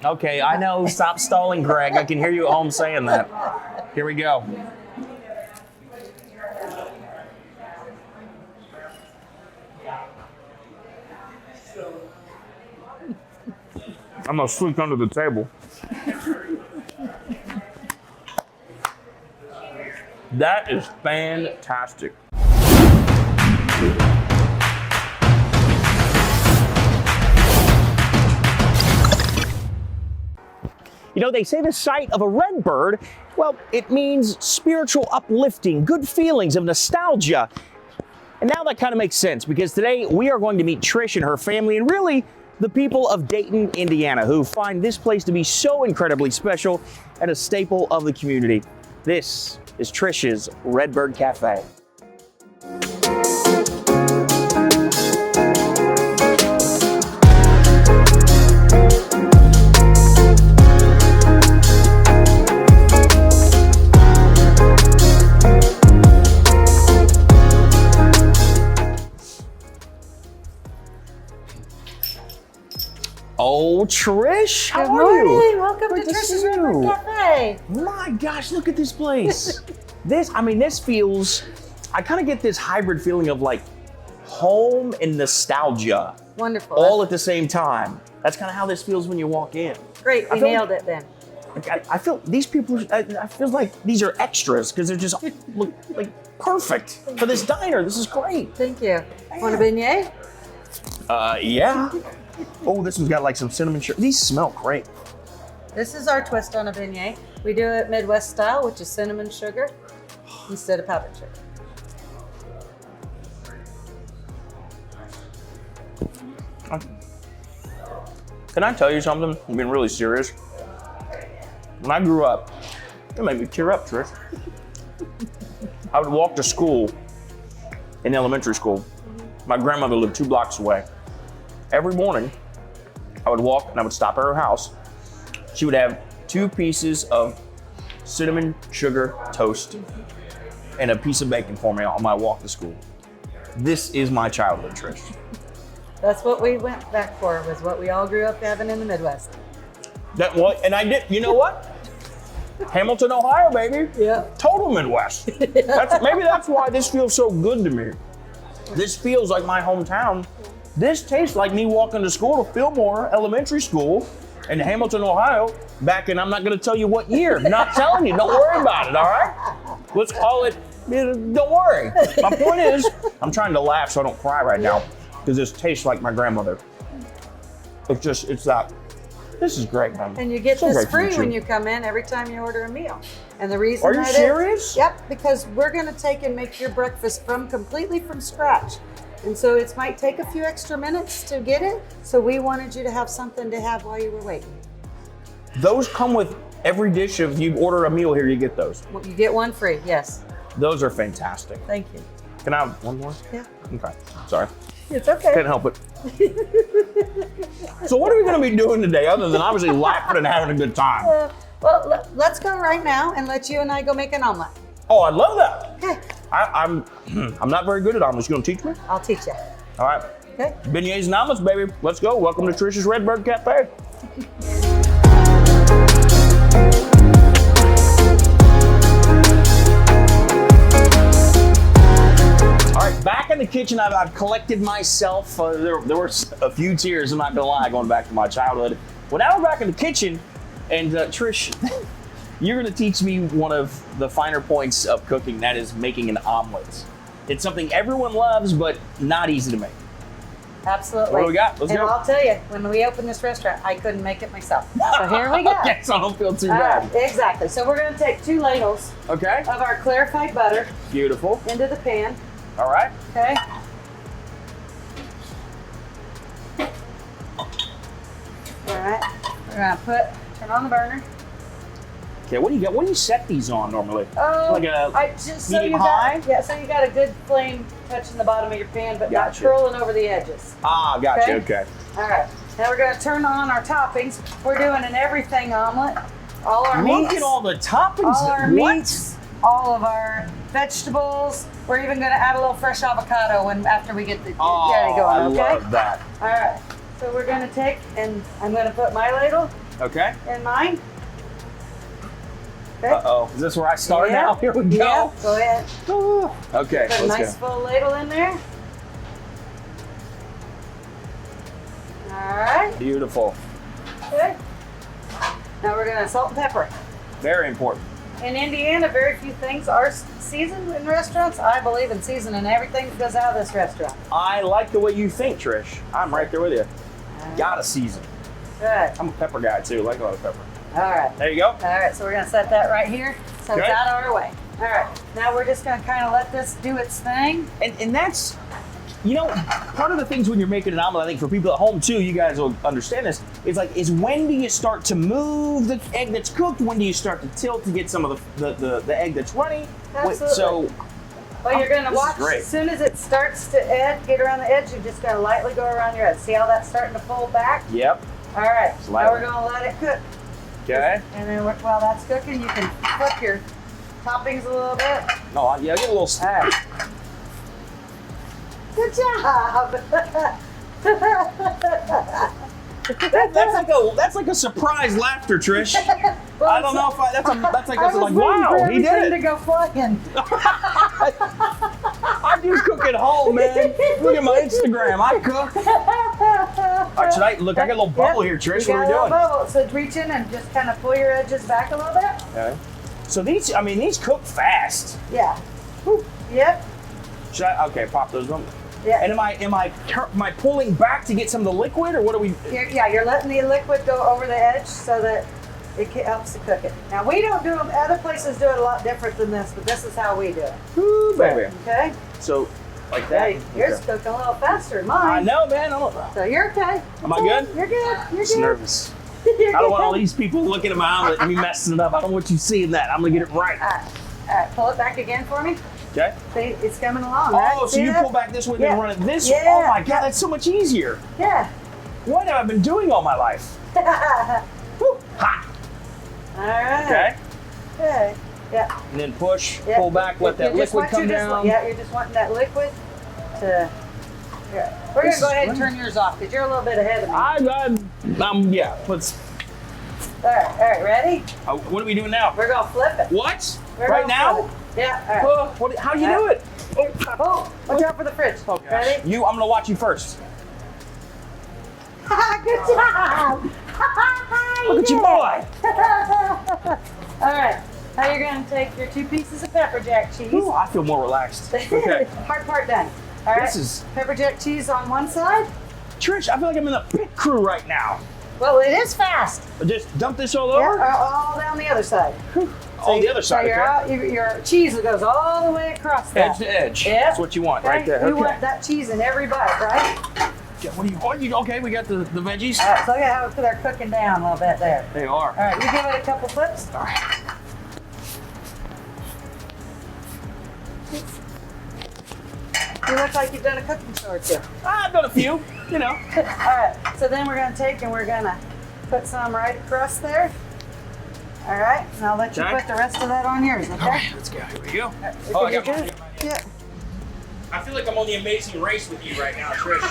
Okay, I know. Stop stalling, Greg. I can hear you at home saying that. Here we go. I'm gonna sneak under the table. That is fantastic. You know, they say the sight of a red bird, well, it means spiritual uplifting, good feelings of nostalgia. And now that kind of makes sense because today we are going to meet Trish and her family and really the people of Dayton, Indiana, who find this place to be so incredibly special and a staple of the community. This is Trish's Redbird Cafe. Oh, Trish, how are you? Welcome to Trish's Redbird Cafe. My gosh, look at this place. This feels, I kind of get this hybrid feeling of like home and nostalgia. Wonderful. All at the same time. That's kind of how this feels when you walk in. Great, we nailed it then. I feel these people, I feel like these are extras because they're just look like perfect for this diner. This is great. Thank you. Want a beignet? Yeah. Oh, this one's got like some cinnamon sugar. These smell great. This is our twist on a beignet. We do it Midwest style, which is cinnamon sugar instead of powdered sugar. Can I tell you something? I'm being really serious. When I grew up, it made me tear up, Trish. I would walk to school in elementary school. My grandmother lived 2 blocks away. Every morning, I would walk and I would stop at her house. She would have 2 pieces of cinnamon sugar toast and a piece of bacon for me on my walk to school. This is my childhood, Trish. That's what we went back for, was what we all grew up having in the Midwest. That what? And I did, you know what? Hamilton, Ohio, baby. Yeah. Total Midwest. Maybe that's why this feels so good to me. This feels like my hometown. This tastes like me walking to school to Fillmore Elementary School in Hamilton, Ohio, back in, I'm not gonna tell you what year. I'm not telling you, don't worry about it, all right? Let's call it, don't worry. My point is, I'm trying to laugh so I don't cry right now, because this tastes like my grandmother. It's that, this is great, man. And you get this free when you come in every time you order a meal. And the reason Are you serious? Yep, because we're gonna take and make your breakfast completely from scratch. And so it might take a few extra minutes to get it. So we wanted you to have something to have while you were waiting. Those come with every dish. If you order a meal here, you get those. Well, you get one free, yes. Those are fantastic. Thank you. Can I have one more? Yeah. Okay, sorry. It's okay. Can't help it. So what are we gonna be doing today other than obviously laughing and having a good time? Well, let's go right now and let you and I go make an omelet. Oh, I love that. Okay. I'm not very good at omelets. You gonna teach me? I'll teach you. All right. Okay. Beignets and omelets, baby. Let's go. Welcome to Trish's Redbird Cafe. All right, back in the kitchen, I've collected myself. There were a few tears, I'm not gonna lie, going back to my childhood. Well, now we're back in the kitchen, and Trish, you're gonna teach me one of the finer points of cooking, that is making an omelet. It's something everyone loves, but not easy to make. Absolutely. What do we got? Let's go. And I'll tell you, when we opened this restaurant, I couldn't make it myself. So here we go. Okay, so I don't feel too bad. Exactly. So we're gonna take 2 ladles of our clarified butter. Beautiful. Into the pan. All right. Okay. All right. We're gonna turn on the burner. Okay, what do you got? What do you set these on normally? Oh, like a medium high? So you got a good flame touching the bottom of your pan, but Gotcha. not curling over the edges. Ah, gotcha. Okay. All right. Now we're gonna turn on our toppings. We're doing an everything omelet. All our meats. Look at all the toppings. All our meats. All of our vegetables. We're even gonna add a little fresh avocado after we get the jelly going. I Okay. love that. All right. So we're gonna take, and I'm gonna put my ladle Okay. in mine. Okay. Uh-oh. Is this where I start Yeah. now? Here we go. Yeah, go ahead. Okay, Put a let's nice go. full ladle in there. All right. Beautiful. Okay. Now we're gonna salt and pepper. Very important. In Indiana, very few things are seasoned in restaurants. I believe in seasoning everything that goes out of this restaurant. I like the way you think, Trish. I'm right there with you. Gotta season. Good. I'm a pepper guy too. Like a lot of pepper. All right. There you go. All right, so we're gonna set that right here so it's Okay. out of our way. All right, now we're just gonna kind of let this do its thing. And that's, you know, part of the things when you're making an omelet, I think for people at home too, you guys will understand this, is when do you start to move the egg that's cooked? When do you start to tilt to get some of the egg that's runny? Absolutely. So, Well, you're gonna this is watch great. as soon as it starts to get around the edge, you're just gonna lightly go around your edge. See how that's starting to pull back? yep. All right, Just now lightly. we're gonna let it cook. Okay. And then while that's cooking, you can flip your toppings a little bit. No, yeah, get a little. All right. Good job. That's like a surprise laughter, Trish. Well, I don't know if that's like I was like waiting for wow, he did everything to it. go flying. I do cook at home, man. Look at my Instagram. I cook. All right, I got a little bubble here, Trish. You What are got we a little doing? bubble. So reach in and just kind of pull your edges back a little bit. Okay. So these cook fast. Yeah. Yep. Should I? Okay, pop those on. Yeah. And am I pulling back to get some of the liquid, or what are we? You're letting the liquid go over the edge so that it helps to cook it. Now we don't do them. Other places do it a lot different than this, but this is how we do it. Ooh, baby. Okay. So, like that. Hey, yours Okay. cooking a little faster than I mine. know, man. So you're okay. Am I good? You're good. You're I'm just good. nervous. You're I don't want all good. these people looking at my omelet and me messing it up. I don't want you seeing that. I'm gonna get it right. All right, pull it back again for me. Okay. See, it's coming along, right? Oh, so See you that? pull back this way and then Yeah. run it this way. Yeah. Oh my God, that's so much easier. Yeah. What have I been doing all my life? Woo. Ha. All right. Okay. Okay. Yeah. And then push, Yeah. pull back, let that You just liquid want- come you're just- down. Yeah, you're just wanting that liquid to. Yeah. We're This gonna go is ahead and great. turn yours off because you're a little bit ahead of me. Yeah. Let's. All right, ready? What are we doing now? We're gonna flip it. What? We're Right gonna now? flip it. Yeah. All right. How do you do it? Oh, watch out for the fridge. Ready? I'm gonna watch you first. Good job. Look at you, boy. All right. Now you're gonna take your 2 pieces of pepper jack cheese. Ooh, I feel more relaxed. Okay. Hard part done. All right. This is- pepper jack cheese on one side. Trish, I feel like I'm in the pit crew right now. Well, it is fast. Just dump this all Yeah, over? all down the other side. Oh, the other side, So okay. your cheese goes all the way across that. Edge to edge. Yeah. That's what you want right there. We Okay. want that cheese in every bite, right? Yeah, okay, we got the veggies. All right, so look at how they're cooking down a little bit there. They are. All right, you give it a couple flips. All right. You look like you've done a cooking show or two. I've done a few, you know. All right, so then we're gonna take and we're gonna put some right across there. All right, and I'll let you Okay. put the rest of that on yours, okay? All right, let's go. Here we go. Did Oh, I you got do mine. it? Yeah. I feel like I'm on the Amazing Race with you right now, Trish.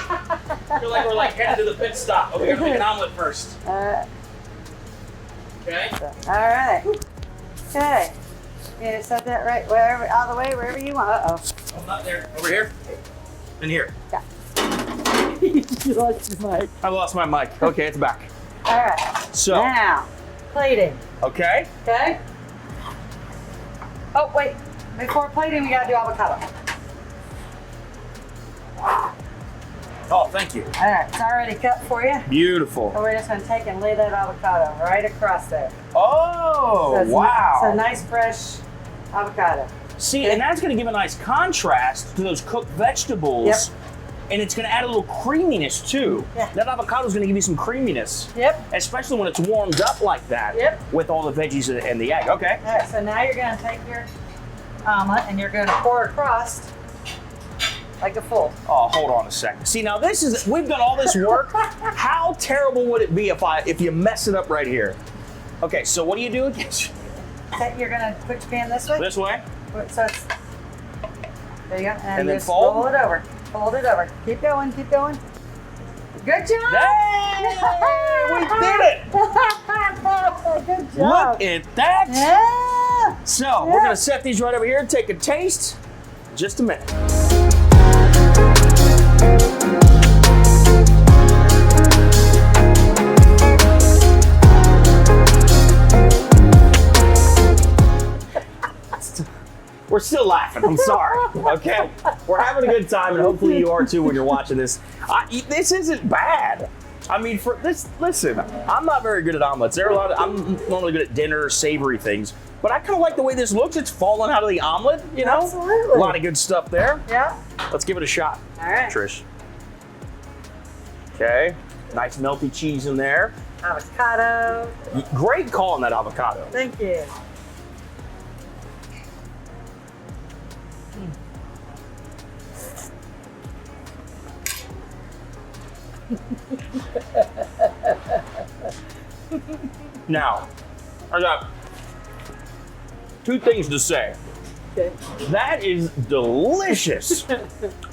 I feel like we're like headed to the pit stop. Okay, we gotta make an omelet first. Okay. All right. Okay. Yeah, set that right wherever, out of the way, wherever you want. Uh-oh. I'm not there. Over here. And here. You lost your mic. I lost my mic. Okay, it's back. All right. So. Now, plating. Okay. Okay? Oh, wait. Before plating, we gotta do avocado. Oh, thank you. All right, it's already cut for you. Beautiful. So we're just gonna take and lay that avocado right across there. Oh, So it's wow. So nice, fresh avocado. See, Okay. and that's going to give a nice contrast to those cooked vegetables. Yep. And it's going to add a little creaminess too. Yeah. That avocado is going to give you some creaminess. Yep. Especially when it's warmed up like that. Yep. With all the veggies and the egg. Okay. All right, so now you're gonna take your omelet and you're gonna pour across like a full. Oh, hold on a second. See, now we've done all this work. How terrible would it be if you mess it up right here? Okay, so what do you do? Okay, you're gonna put your pan this way. This way? So it's, there you go. And then just fold? roll it over. Fold it over. Keep going, keep going. Good job. Hey, we did it. Good job. Look at that. Yeah. So we're gonna set these right over here and take a taste. Just a minute. We're still laughing. I'm sorry. Okay, we're having a good time, and hopefully you are too when you're watching this. This isn't bad. I mean, for this, listen, I'm not very good at omelets. There are a lot of, I'm normally good at dinner, savory things, but I kind of like the way this looks. It's falling out of the omelet, you know? Absolutely. A lot of good stuff there. Yeah. Let's give it a shot. All right. Trish. Okay, nice melty cheese in there. Avocado. Great call on that avocado. Thank you. Now, I got two things to say. Okay. That is delicious.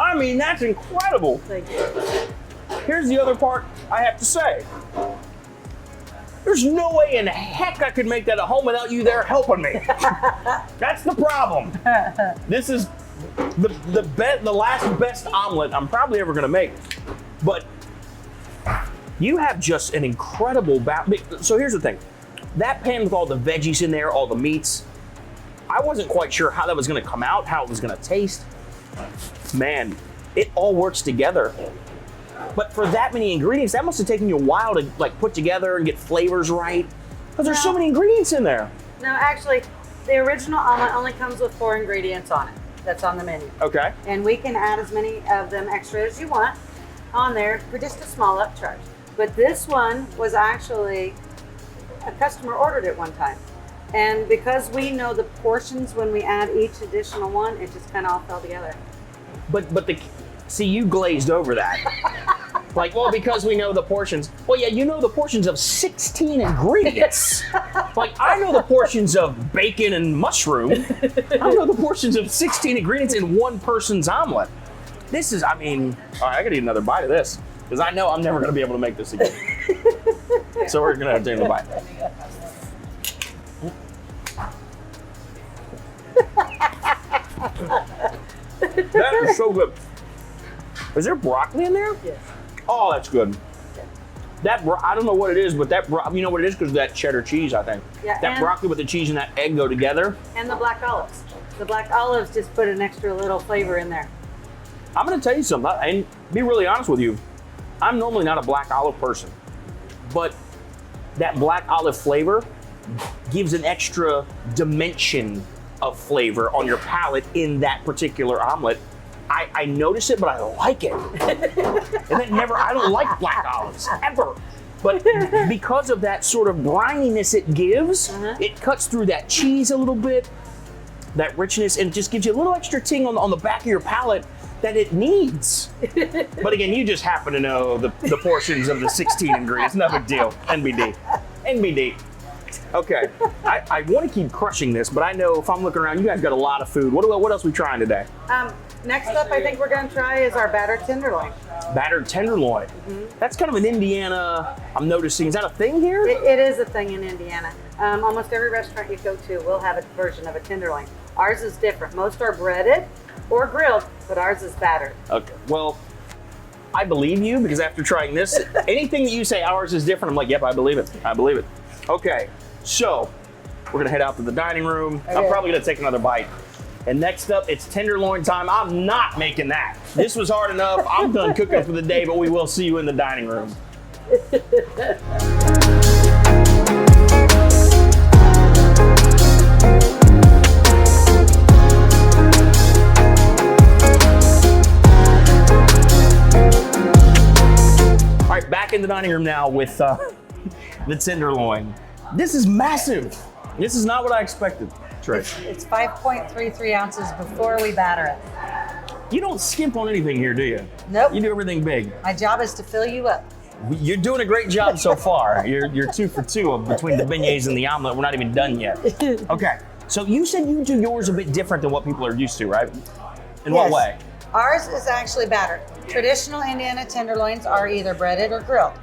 I mean, that's incredible. Thank you. Here's the other part I have to say. There's no way in heck I could make that at home without you there helping me. That's the problem. This is the last best omelet I'm probably ever gonna make. But you have just an incredible so here's the thing. That pan with all the veggies in there, all the meats, I wasn't quite sure how that was gonna come out, how it was gonna taste. Man, it all works together. But for that many ingredients, that must have taken you a while to like put together and get flavors right. Because there's so many ingredients in there. No, actually, the original omelet only comes with 4 ingredients on it. That's on the menu. Okay. And we can add as many of them extra as you want on there for just a small upcharge. But this one was actually, a customer ordered it one time. And because we know the portions when we add each additional one, it just kind of all fell together. But see, you glazed over that. Like, well, because we know the portions. Well, yeah, you know the portions of 16 ingredients. Like, I know the portions of bacon and mushroom. I know the portions of 16 ingredients in one person's omelet. This is, I mean, all right, I gotta eat another bite of this because I know I'm never gonna be able to make this again. So we're gonna have to take a bite. That is so good. Is there broccoli in there? Yes. Oh, that's good. That I don't know what it is, but that you know what it is because of that cheddar cheese, I think. Yeah, that broccoli with the cheese and that egg go together. And the black olives. The black olives just put an extra little flavor in there. I'm gonna tell you something, and be really honest with you. I'm normally not a black olive person, but that black olive flavor gives an extra dimension of flavor on your palate in that particular omelet. I notice it, but I like it. And then I don't like black olives, ever. But because of that sort of brininess it gives, it cuts through that cheese a little bit, that richness, and it just gives you a little extra ting on the back of your palate that it needs. But again, you just happen to know the portions of the 16 ingredients. No big deal. NBD. NBD. Okay, I want to keep crushing this, but I know if I'm looking around, you guys got a lot of food. What else are we trying today? Next up, I think we're going to try is our battered tenderloin. Battered tenderloin. That's kind of an Indiana, I'm noticing. Is that a thing here? It is a thing in Indiana. Almost every restaurant you go to will have a version of a tenderloin. Ours is different. Most are breaded or grilled, but ours is battered. Okay, well, I believe you because after trying this, anything that you say ours is different, I'm like, yep, I believe it. I believe it. Okay, so we're gonna head out to the dining room. Okay. I'm probably gonna take another bite. And next up, it's tenderloin time. I'm not making that. This was hard enough. I'm done cooking for the day, but we will see you in the dining room. All right, back in the dining room now with the tenderloin. This is massive. This is not what I expected. Trish. It's 5.33 ounces before we batter it. You don't skimp on anything here, do you? Nope. You do everything big. My job is to fill you up. You're doing a great job so far. You're 2 for 2 between the beignets and the omelet. We're not even done yet. Okay, so you said you do yours a bit different than what people are used to, right? In what way? Ours is actually battered. Traditional Indiana tenderloins are either breaded or grilled.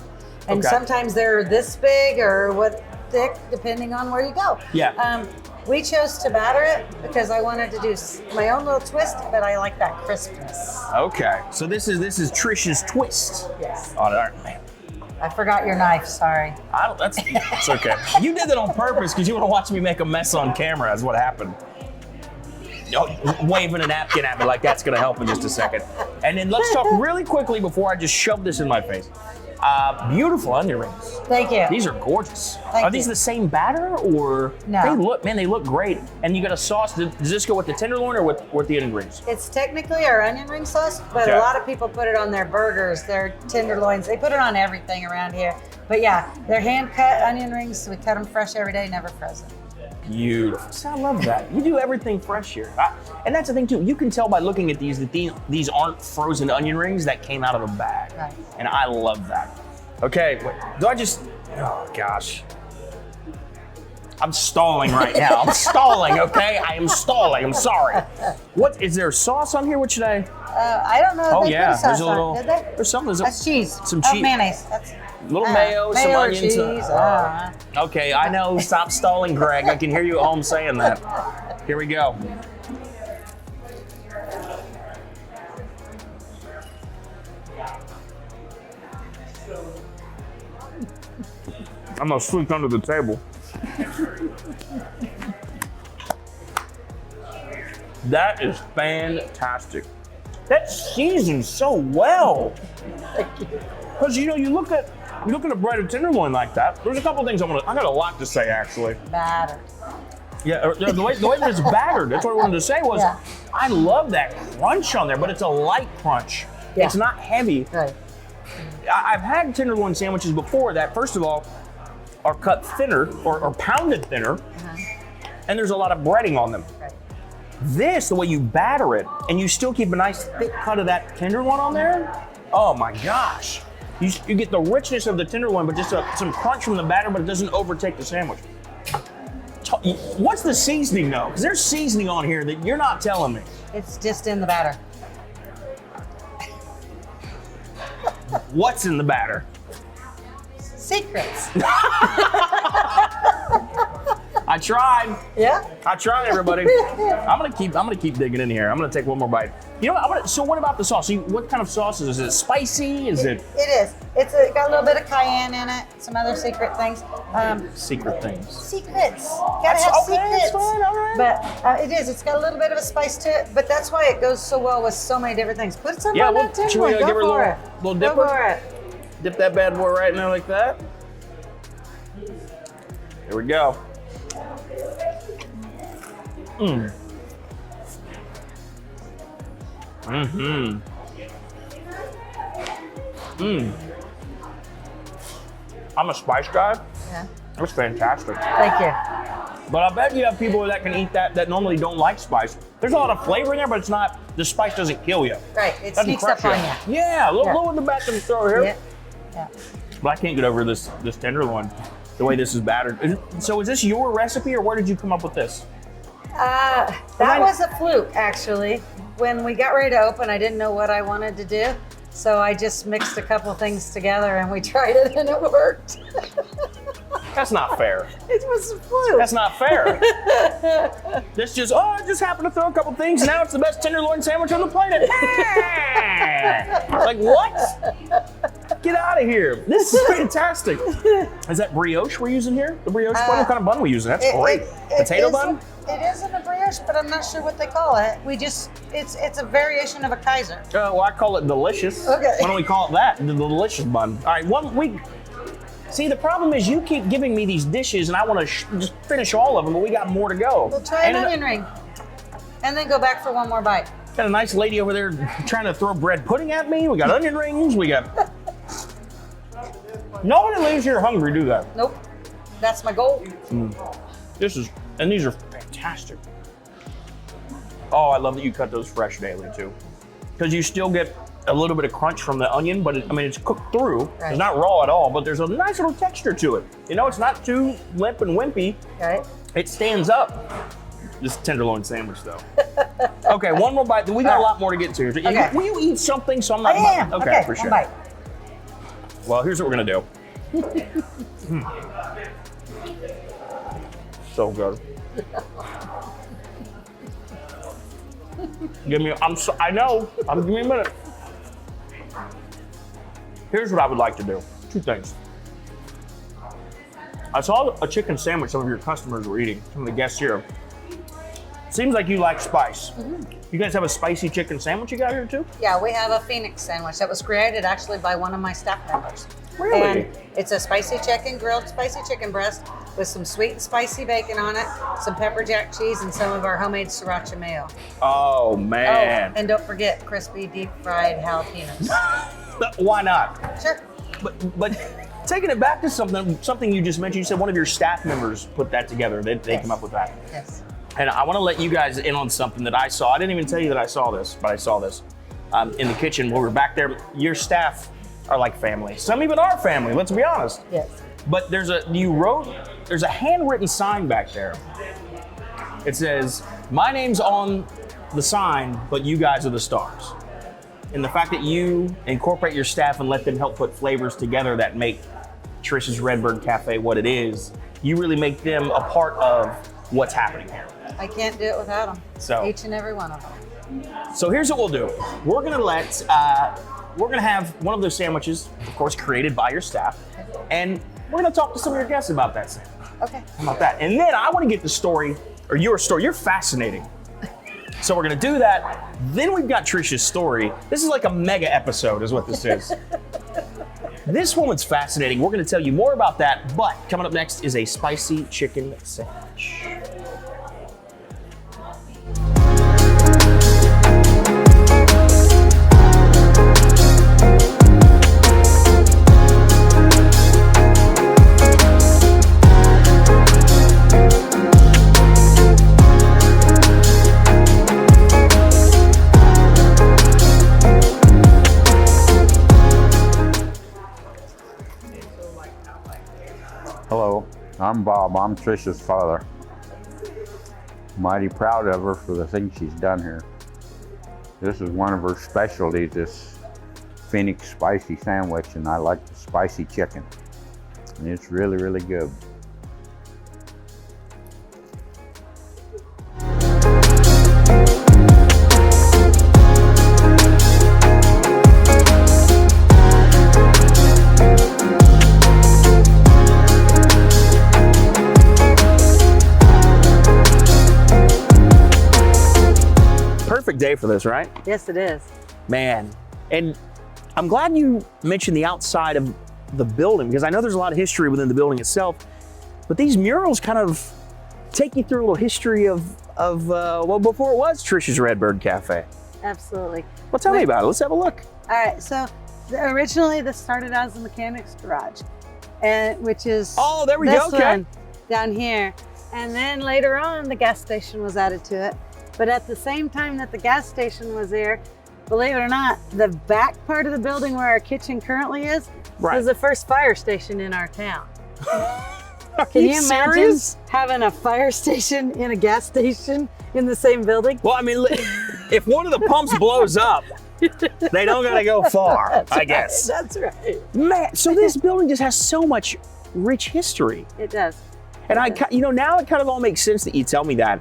And sometimes they're this big or what thick, depending on where you go. Yeah. We chose to batter it because I wanted to do my own little twist, but I like that crispness. Okay. So this is Trish's twist. Yes. On it. All right, man. I forgot your knife, sorry. That's okay. You did that on purpose because you want to watch me make a mess on camera. That's what happened. Waving a napkin at me like that's going to help in just a second. And then let's talk really quickly before I just shove this in my face. Beautiful onion rings. Thank you. These are gorgeous. Thank Are these you. the same batter or? No. They look great. And you got a sauce. Does this go with the tenderloin or with the onion rings? It's technically our onion ring sauce, but Okay. a lot of people put it on their burgers, their tenderloins. They put it on everything around here. But yeah, they're hand cut onion rings. So we cut them fresh every day, never frozen. Beautiful. See, I love that. You do everything fresh here. And that's the thing too. You can tell by looking at these that these aren't frozen onion rings that came out of a bag. Right. And I love that. Okay, wait, oh gosh. I'm stalling right now. I'm stalling, okay? I am stalling. I'm sorry. What, is there sauce on here? What should I? I don't know if they put a sauce there's a on, little, did they? there's something. That's cheese. Some Oh, cheese. mayonnaise. That's Little mayo, some or onions. cheese. Okay, I know. Stop stalling, Greg. I can hear you at home saying that. Here we go. I'm gonna sneak under the table. That is fantastic. That seasons so well. Because you look at a breaded tenderloin like that. There's a couple things I got a lot to say actually. Batter. Yeah, the way that it's battered. That's what I wanted to say was, Yeah. I love that crunch on there, but it's a light crunch. Yeah. It's not heavy. Right. I've had tenderloin sandwiches before that, first of all, are cut thinner or pounded thinner, and there's a lot of breading on them. Right. This, the way you batter it, and you still keep a nice thick cut of that tenderloin on there, oh my gosh. You get the richness of the tenderloin, but just some crunch from the batter, but it doesn't overtake the sandwich. What's the seasoning though? Because there's seasoning on here that you're not telling me. It's just in the batter. What's in the batter? Secrets. I tried. Yeah. I tried, everybody. I'm gonna keep digging in here. I'm gonna take one more bite. You know what? So what about the sauce? What kind of sauce is it? Is it spicy? Is it? It is. It's got a little bit of cayenne in it. Some other secret things. Secret things. Secrets. Gotta have okay, secrets. that's fine, all right. But it is. It's got a little bit of a spice to it. But that's why it goes so well with so many different things. Put some on that should tenderloin. we Go give her a for little it. little Go dipper? for it. Dip that bad boy right in there like that. Here we go. Mmm. Mm-hmm. Mmm. I'm a spice guy. Yeah. That's fantastic. Thank you. But I bet you have people that can eat that normally don't like spice. There's a lot of flavor in there, but the spice doesn't kill you. Right. It Doesn't sneaks crush up on you. Yeah, a little in the back of the throat here. Yeah. Yeah. But I can't get over this tenderloin, the way this is battered. So is this your recipe, or where did you come up with this? That was a fluke, actually. When we got ready to open, I didn't know what I wanted to do. So I just mixed a couple things together and we tried it and it worked. That's not fair. It was a fluke. That's not fair. I just happened to throw a couple things. Now it's the best tenderloin sandwich on the planet. Like what? Get out of here. This is fantastic. Is that brioche we're using here? The brioche bun? What kind of bun are we using? That's great. Potato bun? It isn't a brioche, but I'm not sure what they call it. It's a variation of a Kaiser. Well, I call it delicious. Okay. Why don't we call it that? The delicious bun. All right, 1 week. See, the problem is you keep giving me these dishes and I want to just finish all of them, but we got more to go. We'll try an onion ring and then go back for one more bite. Got a nice lady over there trying to throw bread pudding at me. We got onion rings. We got... Nobody leaves here hungry, do they? Nope. That's my goal. And these are fantastic. Oh, I love that you cut those fresh daily too. Because you still get a little bit of crunch from the onion, but it's cooked through. Right. It's not raw at all, but there's a nice little texture to it. It's not too limp and wimpy. Right. It stands up. This tenderloin sandwich though. Okay, one more bite. We got a lot more to get to. Okay. Will you eat something so I'm not? I am. Okay, for one sure. bite. Well, here's what we're gonna do. So good. Give me. I know. Give me a minute. Here's what I would like to do. Two things. I saw a chicken sandwich some of your customers were eating. Some of the guests here. Seems like you like spice. You guys have a spicy chicken sandwich you got here too? Yeah, we have a Phoenix sandwich that was created actually by one of my staff members. Really? And it's a spicy chicken, grilled spicy chicken breast with some sweet and spicy bacon on it, some pepper jack cheese, and some of our homemade sriracha mayo. Oh man. Oh, and don't forget crispy deep fried jalapenos. Why not? Sure. But taking it back to something you just mentioned, you said one of your staff members put that together. They Yes. came up with that. Yes. And I want to let you guys in on something that I saw. I didn't even tell you that I saw this, but I saw this in the kitchen when we were back there. Your staff are like family. Some even are family, let's be honest. Yes. But there's a handwritten sign back there. It says, my name's on the sign, but you guys are the stars. And the fact that you incorporate your staff and let them help put flavors together that make Trish's Redbird Cafe what it is, you really make them a part of what's happening here. I can't do it without them. So- each and every one of them. So here's what we'll do. We're gonna have one of those sandwiches, of course, created by your staff, and we're gonna talk to some of your guests about that sandwich. Okay. How about that? And then I want to get the story, or your story. You're fascinating. So we're gonna do that. Then we've got Trish's story. This is like a mega episode, is what this is. This woman's fascinating. We're gonna tell you more about that. But coming up next is a spicy chicken sandwich. Hello, I'm Bob. I'm Trish's father. Mighty proud of her for the things she's done here. This is one of her specialties, this Phoenix spicy sandwich, and I like the spicy chicken. And it's really, really good. Perfect day for this, right? Yes, it is. Man, and I'm glad you mentioned the outside of the building because I know there's a lot of history within the building itself, but these murals kind of take you through a little history of well, before it was Trish's Redbird Cafe. Absolutely. Well, tell me about it. Let's have a look. All right, so originally this started as a mechanics garage, and which is Oh, there we this go. Okay. one down here. And then later on, the gas station was added to it. But at the same time that the gas station was there, believe it or not, the back part of the building where our kitchen currently is Right. was the first fire station in our town. Are Can you imagine serious? having a fire station in a gas station in the same building? Well, I mean, if one of the pumps blows up, they don't gotta go far, That's I right, guess. That's right. Man, so this building just has so much rich history. It does. And now it kind of all makes sense that you tell me that.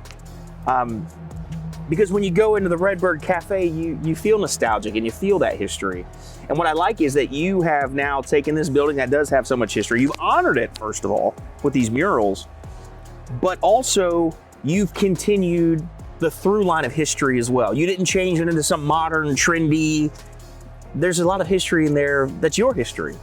Because when you go into the Redbird Cafe, you feel nostalgic and you feel that history. And what I like is that you have now taken this building that does have so much history. You've honored it, first of all, with these murals, but also you've continued the through line of history as well. You didn't change it into some modern, trendy. There's a lot of history in there that's your history.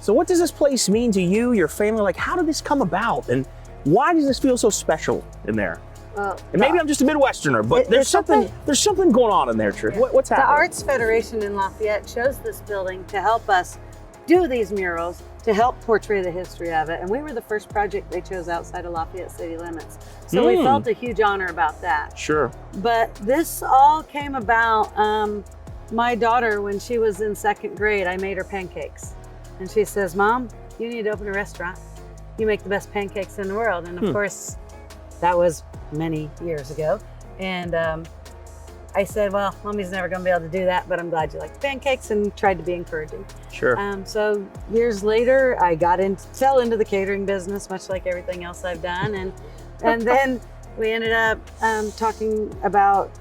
So what does this place mean to you, your family? Like, how did this come about? And why does this feel so special in there? Well, And maybe I'm just a Midwesterner, but there's something going on in there, Trish. What's the happening? Arts Federation in Lafayette chose this building to help us do these murals, to help portray the history of it. And we were the first project they chose outside of Lafayette city limits. So we felt a huge honor about that. Sure. But this all came about, my daughter, when she was in second grade, I made her pancakes. And she says, Mom, you need to open a restaurant. You make the best pancakes in the world. And of course, that was many years ago. And I said, well, Mommy's never going to be able to do that, but I'm glad you like the pancakes, and tried to be encouraging. Sure. So years later, I fell into the catering business, much like everything else I've done. And then we ended up talking about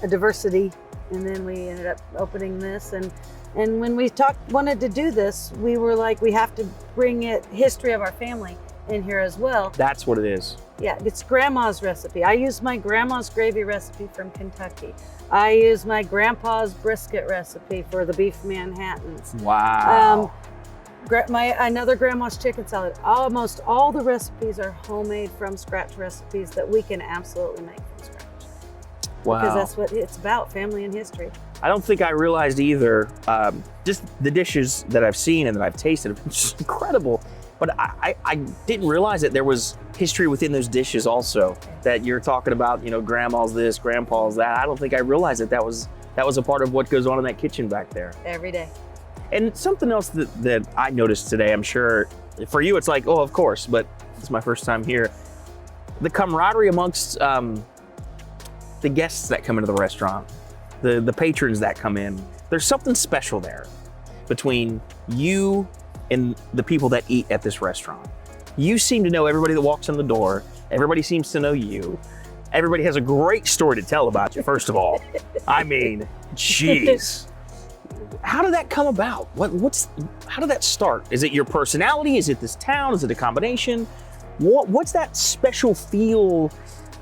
a diversity, and then we ended up opening this. And when we wanted to do this, we were like, we have to bring history of our family in here as well. That's what it is. Yeah, it's grandma's recipe. I use my grandma's gravy recipe from Kentucky. I use my grandpa's brisket recipe for the beef Manhattans. Wow. Another grandma's chicken salad. Almost all the recipes are homemade from scratch recipes that we can absolutely make from scratch. Wow. Because that's what it's about, family and history. I don't think I realized either. Just the dishes that I've seen and that I've tasted have been just incredible. But I didn't realize that there was history within those dishes also. That you're talking about, grandma's this, grandpa's that. I don't think I realized that was a part of what goes on in that kitchen back there. Every day. And something else that I noticed today, I'm sure for you it's like, oh, of course, but it's my first time here. The camaraderie amongst the guests that come into the restaurant, the patrons that come in, there's something special there between you and the people that eat at this restaurant. You seem to know everybody that walks in the door. Everybody seems to know you. Everybody has a great story to tell about you, first of all. I mean, jeez. How did that come about? How did that start? Is it your personality? Is it this town? Is it a combination? What's that special feel,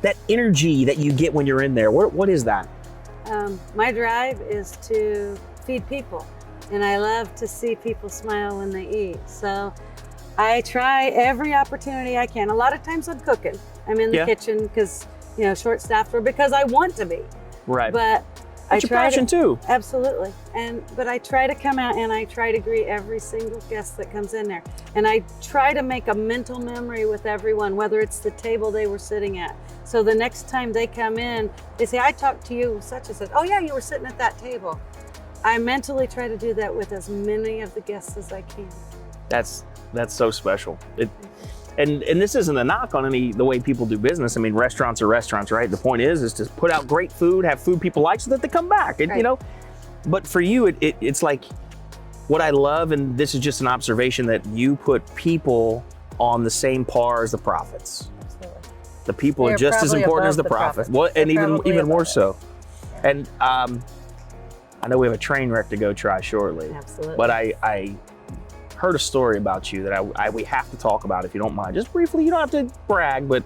that energy that you get when you're in there? What is that? My drive is to feed people, and I love to see people smile when they eat. So I try every opportunity I can. A lot of times I'm cooking. I'm in the kitchen because, short-staffed, or because I want to be. Right. But that's your passion too. Absolutely. But I try to come out and I try to greet every single guest that comes in there. And I try to make a mental memory with everyone, whether it's the table they were sitting at. So the next time they come in, they say, I talked to you such and such. Oh yeah, you were sitting at that table. I mentally try to do that with as many of the guests as I can. That's so special. And this isn't a knock on the way people do business. I mean, restaurants are restaurants, right? The point is to put out great food, have food people like, so that they come back. And, but for you, it's like what I love, and this is just an observation, that you put people on the same par as the profits. Absolutely. The people are just as important as the profits. Well, and even more so. And I know we have a train wreck to go try shortly. Absolutely. But I heard a story about you that we have to talk about, if you don't mind. Just briefly, you don't have to brag, but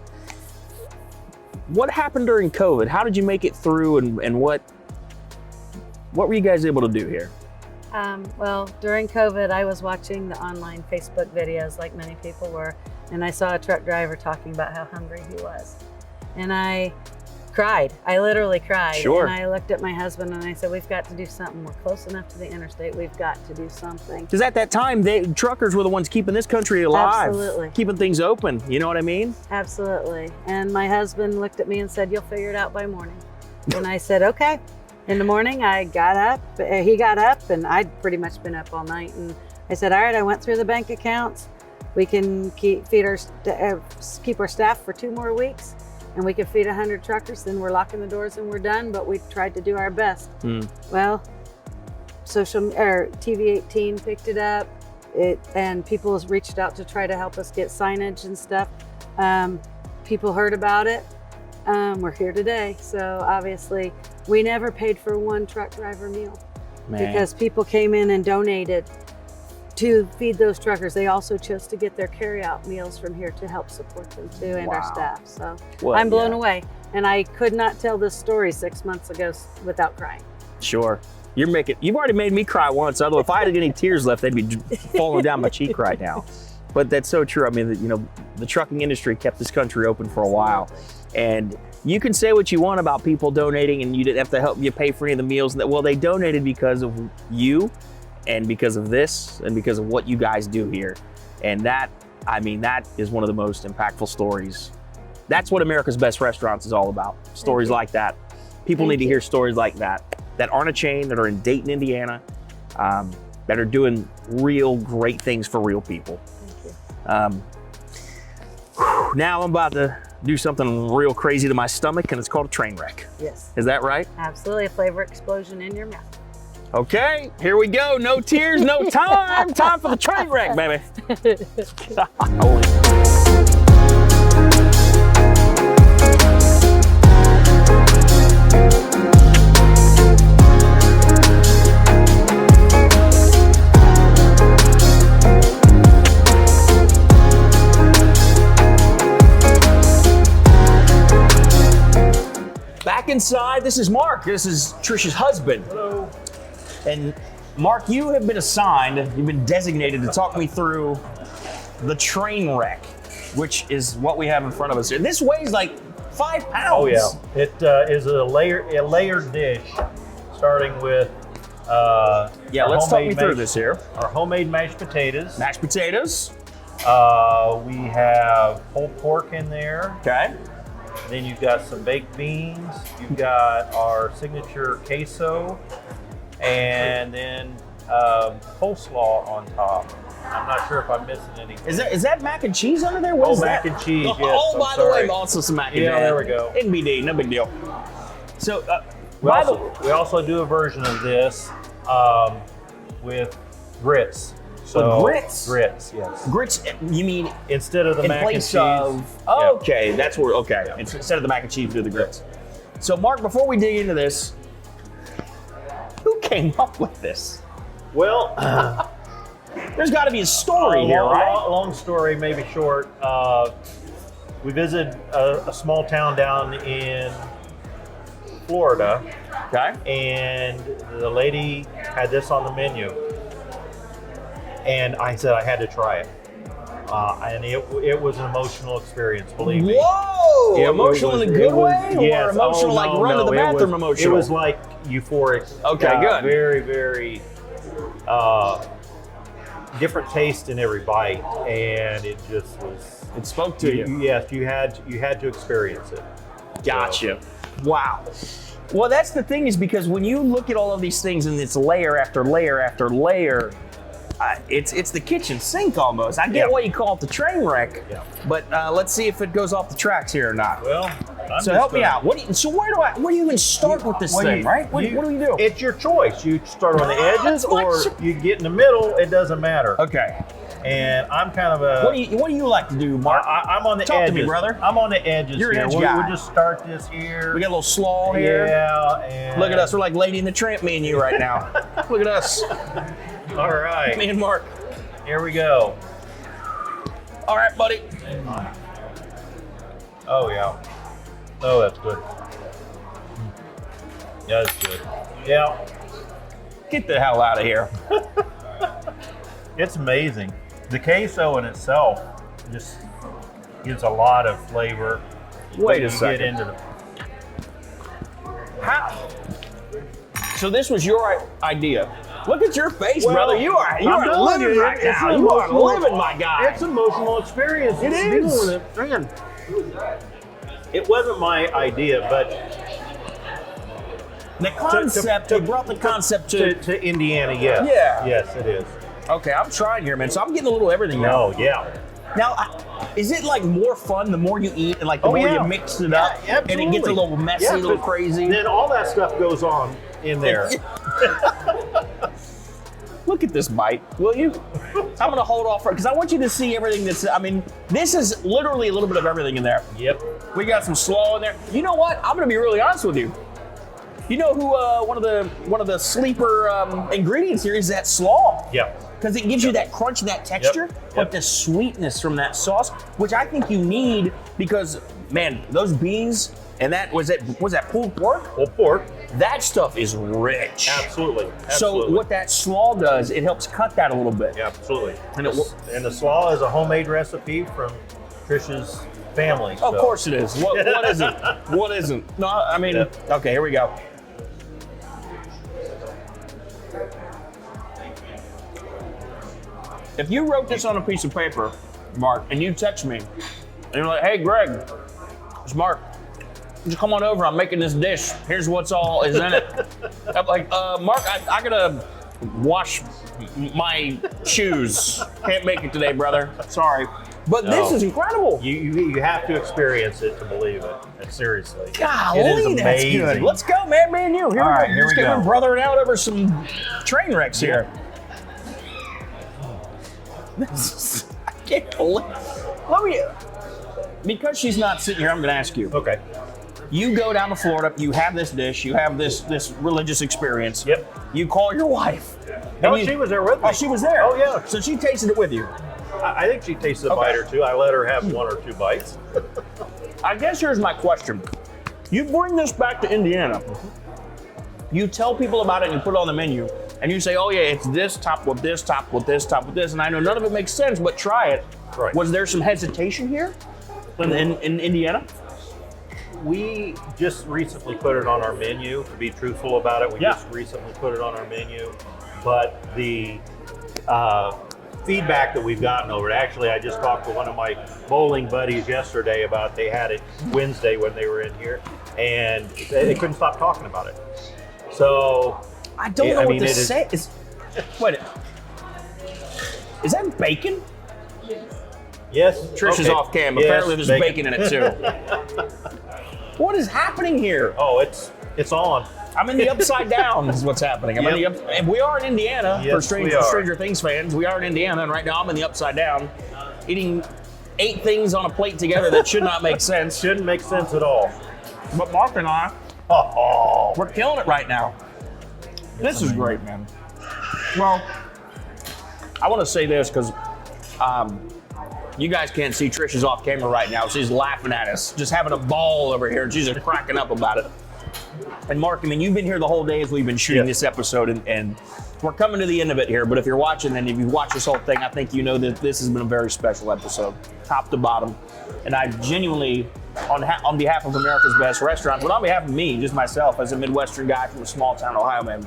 what happened during COVID? How did you make it through, and what were you guys able to do here? Well, during COVID, I was watching the online Facebook videos like many people were, and I saw a truck driver talking about how hungry he was. And I cried. I literally cried. Sure. And I looked at my husband and I said, we've got to do something. We're close enough to the interstate. We've got to do something. Because at that time, truckers were the ones keeping this country alive. Absolutely. Keeping things open. You know what I mean? Absolutely. And my husband looked at me and said, you'll figure it out by morning. And I said, okay. In the morning, I got up. He got up, and I'd pretty much been up all night. And I said, all right, I went through the bank accounts. We can keep our staff for 2 more weeks. And we could feed 100 truckers, then we're locking the doors and we're done, but we tried to do our best. Well, TV 18 picked it up, and people reached out to try to help us get signage and stuff. People heard about it. We're here today. So obviously, we never paid for one truck driver meal. Because people came in and donated to feed those truckers. They also chose to get their carry-out meals from here to help support them too, and our staff. So I'm blown away. And I could not tell this story 6 months ago without crying. Sure. You've already made me cry once. Although if I had any tears left, they'd be falling down my cheek right now. But that's so true. I mean, the trucking industry kept this country open for a while. And you can say what you want about people donating, and you didn't have to help you pay for any of the meals. Well, they donated because of you, and because of this, and because of what you guys do here. And that is one of the most impactful stories. That's what America's Best Restaurants is all about. Stories like that. People need to hear stories like that aren't a chain, that are in Dayton, Indiana, that are doing real great things for real people. Thank you. Now I'm about to do something real crazy to my stomach, and it's called a train wreck. Yes. Is that right? Absolutely, a flavor explosion in your mouth. Okay, here we go. No tears, no time. Time for the train wreck, baby. Back inside, this is Mark. This is Trish's husband. Hello. And Mark, you have been assigned, you've been designated to talk me through the train wreck, which is what we have in front of us here. This weighs like 5 pounds. Oh yeah, it is a layered dish, starting with Yeah, let's talk me through this here. Our homemade mashed potatoes. Mashed potatoes. We have pulled pork in there. Okay. Then you've got some baked beans. You've got our signature queso, and then coleslaw on top. I'm not sure if I'm missing anything. Is that mac and cheese under there? What is mac that? and cheese, yes. Oh, I'm by the sorry. way, also some mac and cheese. Yeah, there we go. NBD, no big deal. So, We also do a version of this with grits. So grits? Grits, yes. Grits, you mean Instead of the in mac and place cheese. of, Yeah. okay, that's where, okay. Instead of the mac and cheese, do the grits. So Mark, before we dig into this, who came up with this? Well, There's got to be a story here, right? Long story, maybe short. We visited a small town down in Florida, Okay. and the lady had this on the menu. And I said I had to try it. And it was an emotional experience, believe me. Whoa! It Emotional was- in a it good was- way? yes. Or emotional Oh, like no, run to the no, bathroom it emotional? was like euphoric. Okay, good. Very, very different taste in every bite, and it just was. It spoke to you. Yes, you had to experience it. Gotcha. Wow. Well, that's the thing, is because when you look at all of these things and it's layer after layer after layer, it's the kitchen sink almost. I get Yeah. why you call it the train wreck, Yeah. but let's see if it goes off the tracks here or not. Well, So help me out. Where do you even start with this thing, right? What do we do? It's your choice. You start on the edges, or you get in the middle. It doesn't matter. Okay. And I'm kind of a. What do you like to do, Mark? I'm on the Talk edges. to me, brother. I'm on the edges You're an here. edge We'll guy. just start this here. We got a little slaw here. Yeah, and Look at us. We're like Lady and the Tramp, me and you right now. Look at us. All right, Me and Mark. here we go. All right, buddy. Oh yeah. Oh, that's good. Yeah, that's good. Yeah, Get the hell out of here. it's amazing. The queso in itself just gives a lot of flavor. Wait You a second. Get into the, How? So this was your idea. Look at your face, Well, brother. You are I'm telling living you, right it's now. an You are emotional- living, my guy. It's an emotional experience. It It's is. dealing with it. Man, it wasn't my idea, but The concept, you brought the concept to Indiana, yes. Yeah. Yes, it is. Okay, I'm trying here, man. So I'm getting a little everything now. Oh, yeah. Now, is it like more fun the more you eat and like the more yeah. you mix it up Yeah, and it gets a little messy, a little but crazy? Then all that stuff goes on in there. Look at this bite, will you? I'm gonna hold off because I want you to see everything that's. I mean, this is literally a little bit of everything in there. Yep. We got some slaw in there. You know what? I'm gonna be really honest with you. You know who one of the sleeper ingredients here is that slaw. Yep. Because it gives you that crunch and that texture, but Yep. the sweetness from that sauce, which I think you need because, man, those beans and that was that pulled pork? Well, pork. That stuff is rich. Absolutely. So Absolutely. what that slaw does, it helps cut that a little bit. Yeah, absolutely. And it And the slaw is a homemade recipe from Trish's family. Of course it is. What isn't? What isn't? No, I mean, Yep. okay, here we go. If you wrote this on a piece of paper, Mark, and you text me, and you're like, hey, Greg, it's Mark. Just come on over. I'm making this dish. Here's what's all is in it. I'm like, Mark, I gotta wash my shoes. Can't make it today, brother. Sorry. But this No. is incredible. You have to experience it to believe it. Seriously. Golly, it is that's amazing. good. Let's go, man, me and you. Here All we right, go. here Let's we get go. my brother out over some train wrecks here. This is, I can't believe. Let me. Because she's not sitting here, I'm going to ask you. Okay. You go down to Florida. You have this dish. You have this religious experience. Yep. You call your wife. No, and you- she was there with me. Oh, she was there. Oh, yeah. So she tasted it with you. I think she tasted a bite or two. I let her have one or two bites. I guess here's my question. You bring this back to Indiana. You tell people about it and you put it on the menu. And you say, oh yeah, it's this topped with this, topped with this, topped with this. And I know none of it makes sense, but try it. Right. Was there some hesitation here in Indiana? We just recently put it on our menu, to be truthful about it. We Yeah. just recently put it on our menu. But the feedback that we've gotten over it, actually, I just talked to one of my bowling buddies yesterday about they had it Wednesday when they were in here, and they couldn't stop talking about it. So, I don't Yeah, know I what mean, to it is- say. Wait, is that bacon? yes. Trish is okay. off cam. Yes, Apparently there's bacon in it too. What is happening here? Oh, it's on. I'm in the upside down is what's happening. I'm in the and we are in Indiana Yes, for we are. Stranger Things fans. We are in Indiana, and right now I'm in the upside down, eating 8 things on a plate together that should not make sense. Shouldn't make sense at all. But Mark and I, Oh, we're killing it right now. This is great, man. Well, I want to say this because you guys can't see Trish is off camera right now. She's laughing at us, just having a ball over here. She's just cracking up about it. And Mark, I mean, you've been here the whole day as we've been shooting Yes. this episode, and we're coming to the end of it here. But if you're watching and if you've watched this whole thing, I think you know that this has been a very special episode, top to bottom. And I genuinely, on behalf of America's Best Restaurant, but on behalf of me, just myself, as a Midwestern guy from a small town, Ohio, man,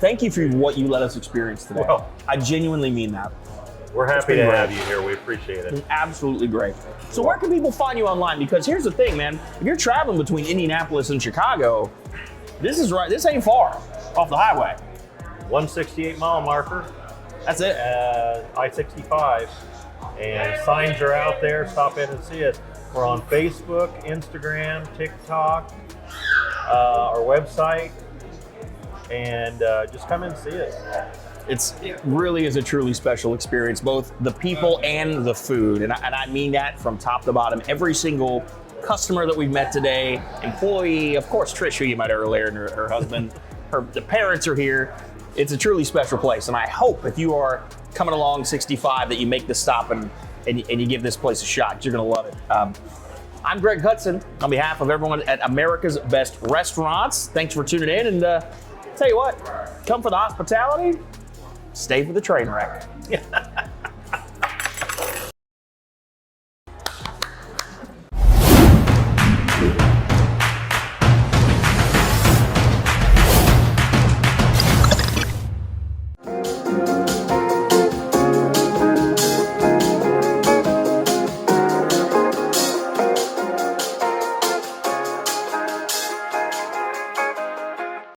thank you for what you let us experience today. Well, I genuinely mean that. we're happy been to great. have you here. We appreciate it. Absolutely great. So where can people find you online? Because here's the thing, man. If you're traveling between Indianapolis and Chicago, this ain't far off the highway. 168 mile marker, That's it. I-65, and signs are out there. Stop in and see us. We're on Facebook, Instagram, TikTok, our website, and just come and see us. It really is a truly special experience, both the people and the food. And I mean that from top to bottom. Every single customer that we've met today, employee, of course, Trish, who you met earlier, and her husband, the parents are here. It's a truly special place. And I hope if you are coming along 65 that you make the stop and you give this place a shot. You're going to love it. I'm Greg Hudson on behalf of everyone at America's Best Restaurants. Thanks for tuning in. And tell you what, come for the hospitality, stay for the train wreck.